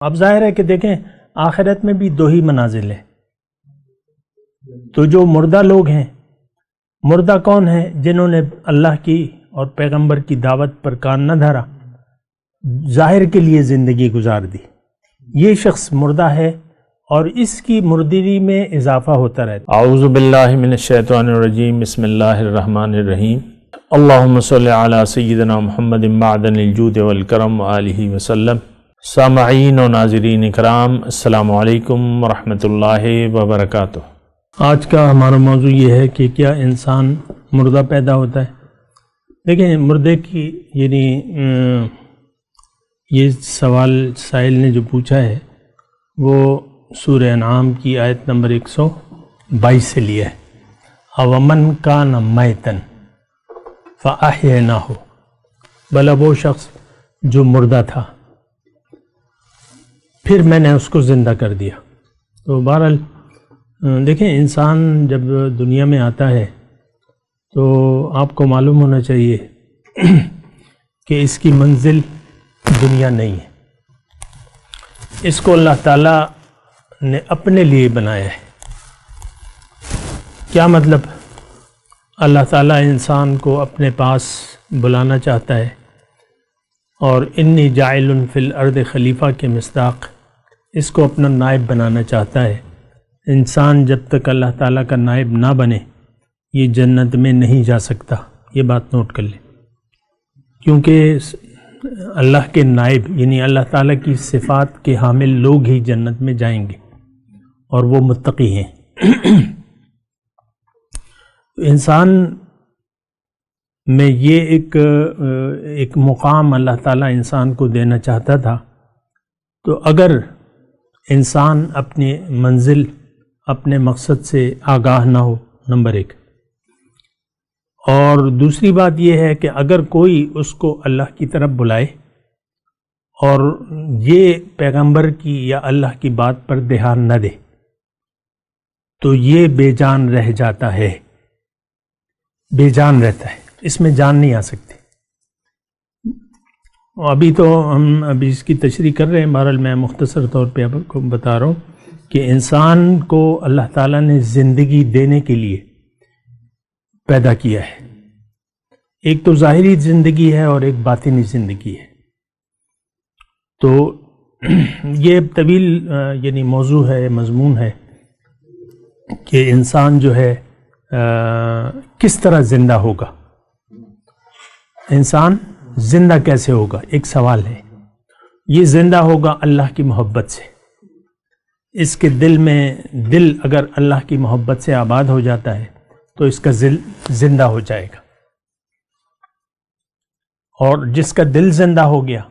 اب ظاہر ہے کہ دیکھیں آخرت میں بھی دو ہی منازل ہیں. تو جو مردہ لوگ ہیں، مردہ کون ہیں؟ جنہوں نے اللہ کی اور پیغمبر کی دعوت پر کان نہ دھرا، ظاہر کے لیے زندگی گزار دی. یہ شخص مردہ ہے اور اس کی مردگی میں اضافہ ہوتا رہتا. اعوذ باللہ من الشیطان الرجیم، بسم اللہ الرحمن الرحیم. اللہم صلی علی سیدنا محمد معدن الجود والکرم آلہ وسلم. سامعین و ناظرین اکرام، السلام علیکم ورحمۃ اللہ وبرکاتہ. آج کا ہمارا موضوع یہ ہے کہ کیا انسان مردہ پیدا ہوتا ہے؟ دیکھیں، مردے کی یہ سوال سائل نے جو پوچھا ہے وہ سورہ انعام کی آیت نمبر 122 سے لیا ہے. اومن کان میتن فاحیناہ، بھلا وہ شخص جو مردہ تھا پھر میں نے اس کو زندہ کر دیا. تو بہرحال دیکھیں، انسان جب دنیا میں آتا ہے تو آپ کو معلوم ہونا چاہیے کہ اس کی منزل دنیا نہیں ہے. اس کو اللہ تعالیٰ نے اپنے لیے بنایا ہے. کیا مطلب؟ اللہ تعالیٰ انسان کو اپنے پاس بلانا چاہتا ہے اور انی جاعل فی الارض خلیفہ کے مصداق اس کو اپنا نائب بنانا چاہتا ہے. انسان جب تک اللہ تعالیٰ کا نائب نہ بنے یہ جنت میں نہیں جا سکتا. یہ بات نوٹ کر لیں، کیونکہ اللہ کے نائب یعنی اللہ تعالیٰ کی صفات کے حامل لوگ ہی جنت میں جائیں گے اور وہ متقی ہیں. انسان میں یہ ایک مقام اللہ تعالیٰ انسان کو دینا چاہتا تھا. تو اگر انسان اپنی منزل، اپنے مقصد سے آگاہ نہ ہو، نمبر 1، اور دوسری بات یہ ہے کہ اگر کوئی اس کو اللہ کی طرف بلائے اور یہ پیغمبر کی یا اللہ کی بات پر دھیان نہ دے تو یہ بے جان رہ جاتا ہے، بے جان رہتا ہے، اس میں جان نہیں آ سکتی. ابھی تو ہم اس کی تشریح کر رہے ہیں. بہرحال میں مختصر طور پہ آپ کو بتا رہا ہوں کہ انسان کو اللہ تعالیٰ نے زندگی دینے کے لیے پیدا کیا ہے. ایک تو ظاہری زندگی ہے اور ایک باطنی زندگی ہے. تو یہ طویل موضوع ہے، مضمون ہے کہ انسان جو ہے کس طرح زندہ ہوگا، انسان زندہ کیسے ہوگا، ایک سوال ہے. یہ زندہ ہوگا اللہ کی محبت سے. اس کے دل اگر اللہ کی محبت سے آباد ہو جاتا ہے تو اس کا دل زندہ ہو جائے گا، اور جس کا دل زندہ ہو گیا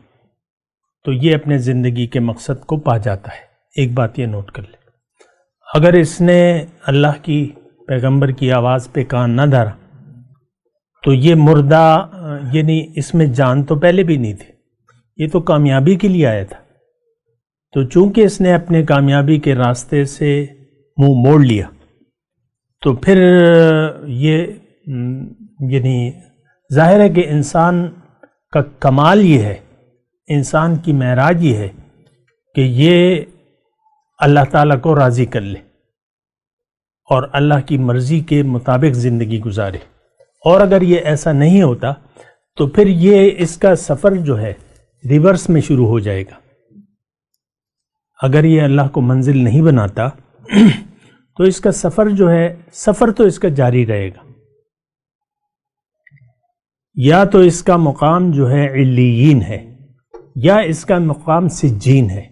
تو یہ اپنے زندگی کے مقصد کو پا جاتا ہے. ایک بات یہ نوٹ کر لیں، اگر اس نے اللہ کی پیغمبر کی آواز پہ کان نہ دھرا تو یہ مردہ، یعنی اس میں جان تو پہلے بھی نہیں تھی، یہ تو کامیابی کے لیے آیا تھا. تو چونکہ اس نے اپنے کامیابی کے راستے سے منہ موڑ لیا تو پھر یہ ظاہر ہے کہ انسان کا کمال یہ ہے، انسان کی معراج یہ ہے کہ یہ اللہ تعالیٰ کو راضی کر لے اور اللہ کی مرضی کے مطابق زندگی گزارے. اور اگر یہ ایسا نہیں ہوتا تو پھر یہ اس کا سفر جو ہے ریورس میں شروع ہو جائے گا. اگر یہ اللہ کو منزل نہیں بناتا تو اس کا سفر جو ہے، سفر تو اس کا جاری رہے گا. یا تو اس کا مقام جو ہے علیین ہے یا اس کا مقام سجین ہے.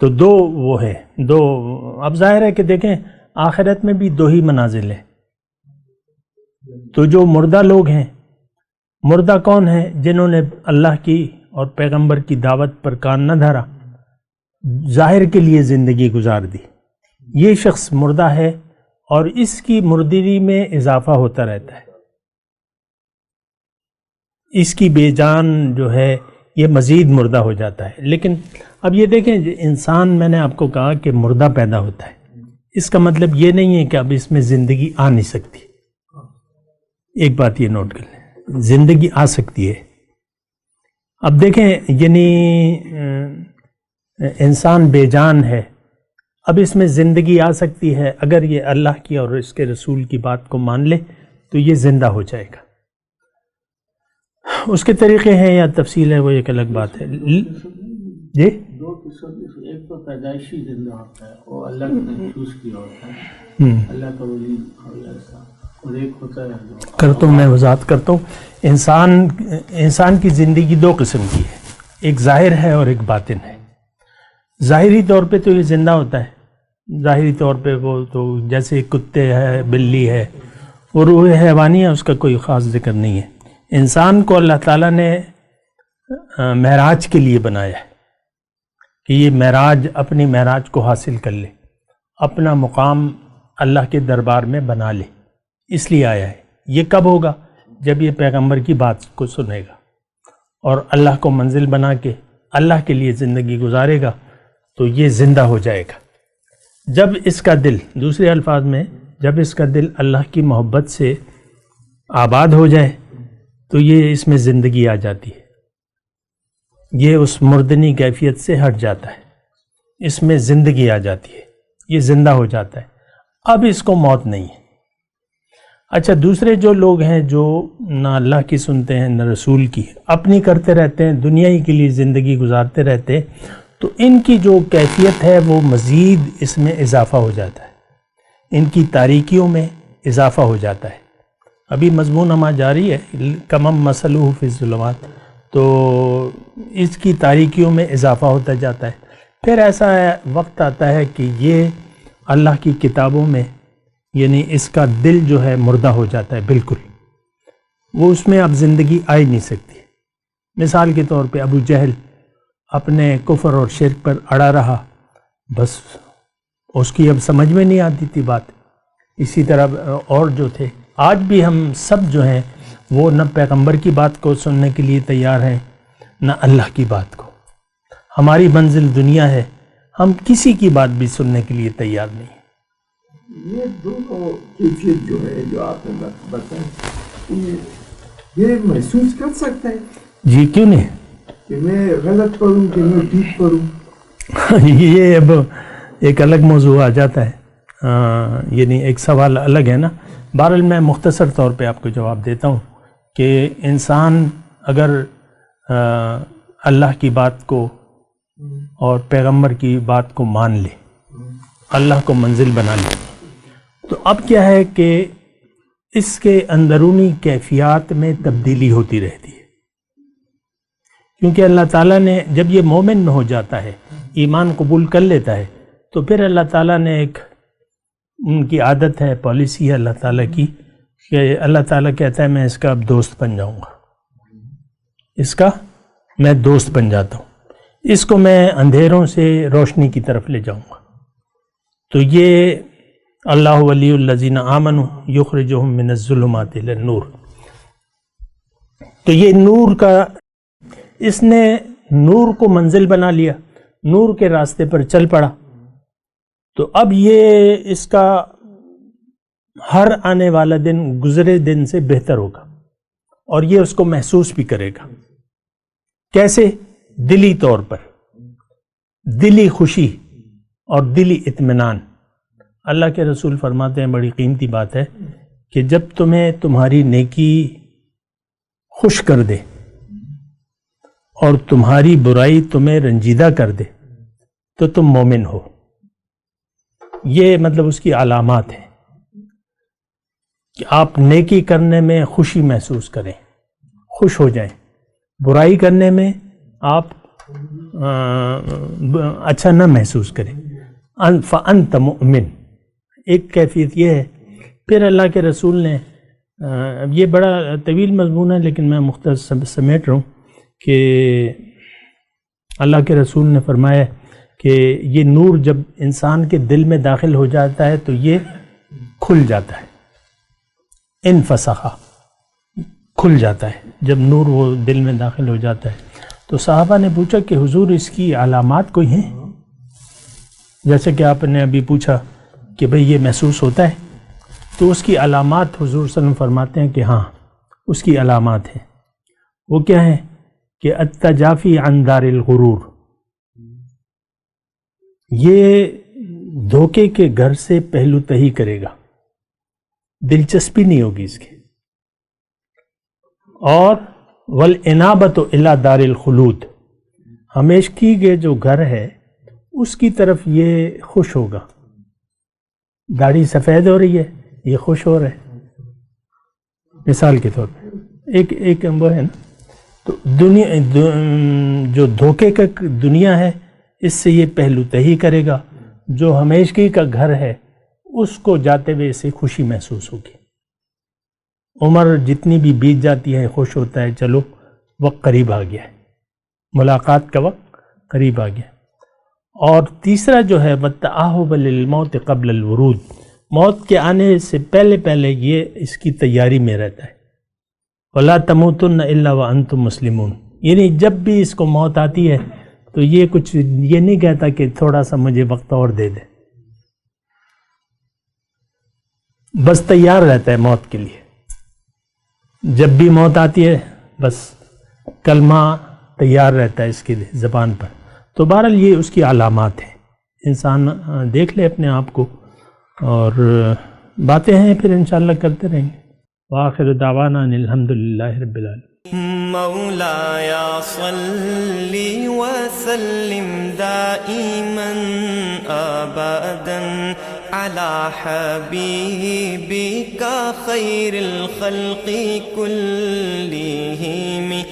تو دو وہ ہے، دو. اب ظاہر ہے کہ دیکھیں آخرت میں بھی دو ہی منازل ہیں. تو جو مردہ لوگ ہیں، مردہ کون ہیں؟ جنہوں نے اللہ کی اور پیغمبر کی دعوت پر کان نہ دھرا، ظاہر کے لیے زندگی گزار دی. یہ شخص مردہ ہے اور اس کی مردگی میں اضافہ ہوتا رہتا ہے. اس کی بے جان جو ہے یہ مزید مردہ ہو جاتا ہے. لیکن اب یہ دیکھیں، انسان، میں نے آپ کو کہا کہ مردہ پیدا ہوتا ہے، اس کا مطلب یہ نہیں ہے کہ اب اس میں زندگی آ نہیں سکتی. ایک بات یہ نوٹ کر لیں، زندگی آ سکتی ہے. اب دیکھیں یعنی انسان بے جان ہے، اب اس میں زندگی آ سکتی ہے، اگر یہ اللہ کی اور اس کے رسول کی بات کو مان لے تو یہ زندہ ہو جائے گا۔ اس کے طریقے ہیں یا تفصیل ہے وہ ایک الگ بات ہے۔ جی دو قسم، ایک تو پیدائشی زندہ ہوتا ہے، وہ اللہ نے چوز کیا ہوتا ہے، اللہ کا ولی ایسا، اور ایک ہوتا ہے جو کرتا ہوں، میں وضاحت کرتا ہوں۔ انسان کی زندگی دو قسم کی ہے، ایک ظاہر ہے اور ایک باطن ہے۔ ظاہری طور پہ تو یہ زندہ ہوتا ہے، ظاہری طور پہ وہ تو جیسے کتے ہے، بلی ہے، وہ روح حیوانی ہے، اس کا کوئی خاص ذکر نہیں ہے۔ انسان کو اللہ تعالیٰ نے معراج کے لیے بنایا ہے کہ یہ معراج، اپنی معراج کو حاصل کر لے، اپنا مقام اللہ کے دربار میں بنا لے، اس لیے آیا ہے۔ یہ کب ہوگا؟ جب یہ پیغمبر کی بات کو سنے گا اور اللہ کو منزل بنا کے اللہ کے لیے زندگی گزارے گا تو یہ زندہ ہو جائے گا۔ جب اس کا دل، دوسرے الفاظ میں جب اس کا دل اللہ کی محبت سے آباد ہو جائے تو یہ اس میں زندگی آ جاتی ہے، یہ اس مردنی کیفیت سے ہٹ جاتا ہے، اس میں زندگی آ جاتی ہے، یہ زندہ ہو جاتا ہے، اب اس کو موت نہیں ہے۔ اچھا، دوسرے جو لوگ ہیں جو نہ اللہ کی سنتے ہیں نہ رسول کی، اپنی کرتے رہتے ہیں، دنیا ہی کے لیے زندگی گزارتے رہتے ہیں، تو ان کی جو کیفیت ہے وہ مزید اس میں اضافہ ہو جاتا ہے، ان کی تاریکیوں میں اضافہ ہو جاتا ہے۔ ابھی مضمون ہمارا جاری ہے، کمم مثلہ فی الظلمات، تو اس کی تاریکیوں میں اضافہ ہوتا جاتا ہے۔ پھر ایسا وقت آتا ہے کہ یہ اللہ کی کتابوں میں، یعنی اس کا دل جو ہے مردہ ہو جاتا ہے بالکل، وہ اس میں اب زندگی آ ہی نہیں سکتی۔ مثال کے طور پہ ابو جہل اپنے کفر اور شرک پر اڑا رہا، بس اس کی اب سمجھ میں نہیں آتی تھی بات۔ اسی طرح اور جو تھے، آج بھی ہم سب جو ہیں وہ نہ پیغمبر کی بات کو سننے کے لیے تیار ہیں نہ اللہ کی بات کو۔ ہماری منزل دنیا ہے، ہم کسی کی بات بھی سننے کے لیے تیار نہیں۔ یہ دونوں کیفیت جو ہے جو آپ نے بتائی، یہ محسوس کر سکتا ہے جی کیوں نہیں؟ کہ میں غلط پڑھوں کہ میں ٹھیک پڑھوں؟ یہ اب ایک الگ موضوع آ جاتا ہے، یعنی ایک سوال الگ ہے نا۔ بہرحال میں مختصر طور پہ آپ کو جواب دیتا ہوں کہ انسان اگر اللہ کی بات کو اور پیغمبر کی بات کو مان لے، اللہ کو منزل بنا لے، تو اب کیا ہے کہ اس کے اندرونی کیفیات میں تبدیلی ہوتی رہتی ہے، کیونکہ اللہ تعالیٰ نے جب یہ مومن ہو جاتا ہے، ایمان قبول کر لیتا ہے، تو پھر اللہ تعالیٰ نے ایک ان کی عادت ہے، پالیسی ہے اللہ تعالیٰ کی، کہ اللہ تعالیٰ کہتا ہے میں اس کا اب دوست بن جاؤں گا، اس کا میں دوست بن جاتا ہوں، اس کو میں اندھیروں سے روشنی کی طرف لے جاؤں گا۔ تو یہ اللہ ولی الذین آمنوا یخرجہم من الظلمات الی النور، تو یہ نور کا، اس نے نور کو منزل بنا لیا، نور کے راستے پر چل پڑا، تو اب یہ اس کا ہر آنے والا دن گزرے دن سے بہتر ہوگا، اور یہ اس کو محسوس بھی کرے گا۔ کیسے؟ دلی طور پر، دلی خوشی اور دلی اطمینان۔ اللہ کے رسول فرماتے ہیں، بڑی قیمتی بات ہے، کہ جب تمہیں تمہاری نیکی خوش کر دے اور تمہاری برائی تمہیں رنجیدہ کر دے تو تم مومن ہو۔ یہ مطلب اس کی علامات ہیں کہ آپ نیکی کرنے میں خوشی محسوس کریں، خوش ہو جائیں، برائی کرنے میں آپ اچھا نہ محسوس کریں۔ فَأَنْتَ مُؤْمِن، ایک کیفیت یہ ہے۔ پھر اللہ کے رسول نے، یہ بڑا طویل مضمون ہے لیکن میں مختصر سمیٹ رہا ہوں، کہ اللہ کے رسول نے فرمایا کہ یہ نور جب انسان کے دل میں داخل ہو جاتا ہے تو یہ کھل جاتا ہے، انفسخ، کھل جاتا ہے جب نور وہ دل میں داخل ہو جاتا ہے۔ تو صحابہ نے پوچھا کہ حضور اس کی علامات کوئی ہیں؟ جیسے کہ آپ نے ابھی پوچھا کہ بھئی یہ محسوس ہوتا ہے، تو اس کی علامات حضور صلی اللہ علیہ وسلم فرماتے ہیں کہ ہاں اس کی علامات ہیں۔ وہ کیا ہیں؟ کہ التجافی عن دار الغرور، یہ دھوکے کے گھر سے پہلو تہی کرے گا، دلچسپی نہیں ہوگی اس کی. اور والانابۃ الی دار الخلود، ہمیشگی کے جو گھر ہے اس کی طرف یہ خوش ہوگا. داڑھی سفید ہو رہی ہے، یہ خوش ہو رہا ہے. مثال کے طور پہ ایک وہ ہے نا، تو دنیا جو دھوکے کا دنیا ہے اس سے یہ پہلو تہی کرے گا. جو ہمیشگی کا گھر ہے اس کو جاتے ہوئے اسے خوشی محسوس ہوگی. عمر جتنی بھی بیت جاتی ہے خوش ہوتا ہے، چلو وقت قریب آ گیا ہے، ملاقات کا وقت قریب آ گیا. اور تیسرا جو ہے وَالتَّأَهُبَ لِلْمَوْتِ قبل الورود، موت کے آنے سے پہلے پہلے یہ اس کی تیاری میں رہتا ہے. وَلَا تَمُوتُنَّ إِلَّا وَأَنْتُمْ مُسْلِمُونَ، یعنی جب بھی اس کو موت آتی ہے تو یہ کچھ یہ نہیں کہتا کہ تھوڑا سا مجھے وقت اور دے دے، بس تیار رہتا ہے موت کے لیے. جب بھی موت آتی ہے بس کلمہ تیار رہتا ہے اس کی زبان پر. تو بہرحال یہ اس کی علامات ہیں. انسان دیکھ لے اپنے آپ کو، اور باتیں ہیں پھر انشاءاللہ کرتے رہیں گے. وآخر دعوانا ان الحمدللہ رب العالمین. مولاي صل وسلم دائما أبدا على حبيبك خير الخلق كلهم.